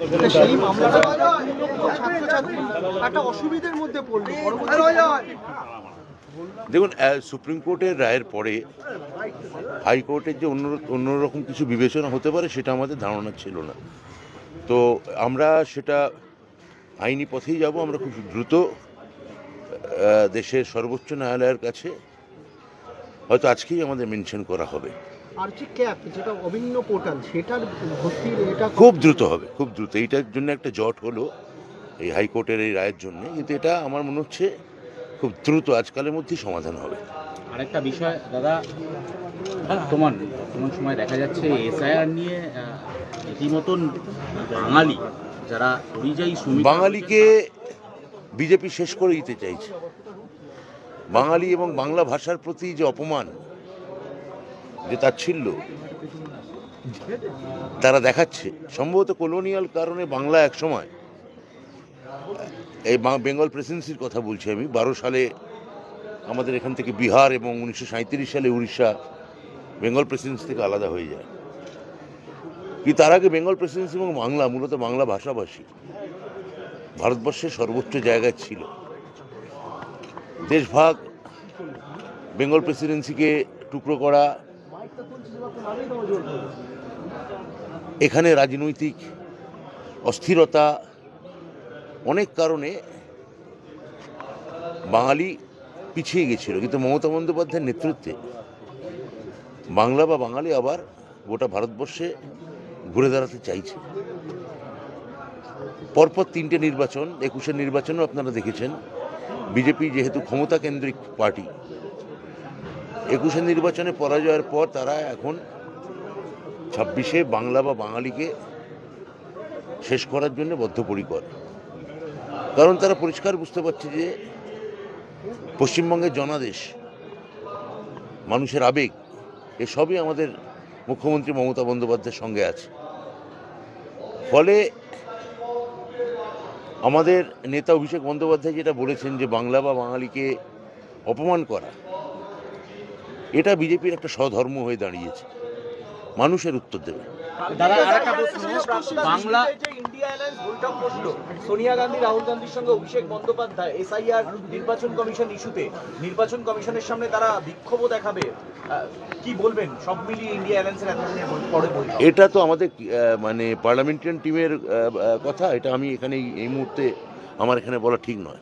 সেই মামলাটা ছাত্রছাত্রী একটা অসুবিধার মধ্যে পড়ল। দেখুন, সুপ্রিম কোর্টের রায়ের পরে হাইকোর্টের যে অন্যরকম কিছু বিবেচনা হতে পারে সেটা আমাদের ধারণা ছিল না। তো আমরা সেটা আইনি পথেই যাব। আমরা খুব দ্রুত দেশের সর্বোচ্চ ন্যায়ালয়ের কাছে হয়তো আজকেই আমাদের মেনশন করা হবে। আর যে ক্যাপ, যেটা অভিন্ন পোর্টাল, সেটার ভর্তির এটা খুব দ্রুত হবে, খুব দ্রুত। এইটার জন্য একটা জট হলো এই হাইকোর্টের এই রায়ের জন্য, কিন্তু এটা আমার মনে হচ্ছে খুব দ্রুত আজকালের মধ্যেই সমাধান হবে। আরেকটা বিষয় দাদা, বর্তমান সময় দেখা যাচ্ছে এসআইআর নিয়ে রীতিমতন বাঙালি যারা পরিযায়ী শ্রমিক, বাঙালিকে বিজেপি শেষ করে দিতে চাইছে। বাঙালি এবং বাংলা ভাষার প্রতি যে অপমান, যে তাচ্ছিল্য তারা দেখাচ্ছে, সম্ভবত কলোনিয়াল কারণে বাংলা একসময়, এই বেঙ্গল প্রেসিডেন্সির কথা বলছি আমি, 12 সালে আমাদের এখান থেকে বিহার এবং 1937 সালে উড়িষ্যা বেঙ্গল প্রেসিডেন্সি থেকে আলাদা হয়ে যায়। কিন্তু তার আগে বেঙ্গল প্রেসিডেন্সি এবং বাংলা, মূলত বাংলা ভাষাভাষী ভারতবর্ষের সর্বোচ্চ জায়গায় ছিল। দেশভাগ, বেঙ্গল প্রেসিডেন্সিকে টুকরো করা, এখানে রাজনৈতিক অস্থিরতা, অনেক কারণে বাঙালি পিছিয়ে গেছিল। কিন্তু মমতা বন্দ্যোপাধ্যায়ের নেতৃত্বে বাংলা বা বাঙালি আবার গোটা ভারতবর্ষে ঘুরে দাঁড়াতে চাইছে। পরপর 3টে নির্বাচন, 21-এর নির্বাচনও আপনারা দেখেছেন। বিজেপি যেহেতু ক্ষমতা কেন্দ্রিক পার্টি, 21-এর নির্বাচনে পরাজয়ের পর তারা এখন 26-এ বাংলা বা বাঙালিকে শেষ করার জন্য বদ্ধপরিকর। কারণ তারা পরিষ্কার বুঝতে পারছে যে পশ্চিমবঙ্গের জনাদেশ, মানুষের আবেগ, এসবই আমাদের মুখ্যমন্ত্রী মমতা বন্দ্যোপাধ্যায়ের সঙ্গে আছে। ফলে আমাদের নেতা অভিষেক বন্দ্যোপাধ্যায় যেটা বলেছেন যে বাংলা বা বাঙালিকে অপমান করা, এটা বিজেপির একটা স্বধর্ম হয়ে দাঁড়িয়েছে। মানুষের উত্তর দেবে। দাদা আরেকটা প্রশ্ন, বাংলা ইন্ডিয়া অ্যালায়েন্স বৈঠক বসলো, সোনিয়া গান্ধী, রাহুল গান্ধীর সঙ্গে অভিষেক বন্দ্যোপাধ্যায় এসআইআর নির্বাচন কমিশন ইস্যুতে নির্বাচন কমিশনের সামনে তারা বিক্ষোভও দেখাবে। কি বলবেন সব মিলিয়ে ইন্ডিয়া অ্যালায়েন্সের এতদিনের পরে বৈঠক? এটা তো আমাদের মানে পার্লামেন্টারিয়ান টিমের কথা। এটা আমি এখানে এই মুহূর্তে আমার এখানে বলা ঠিক নয়।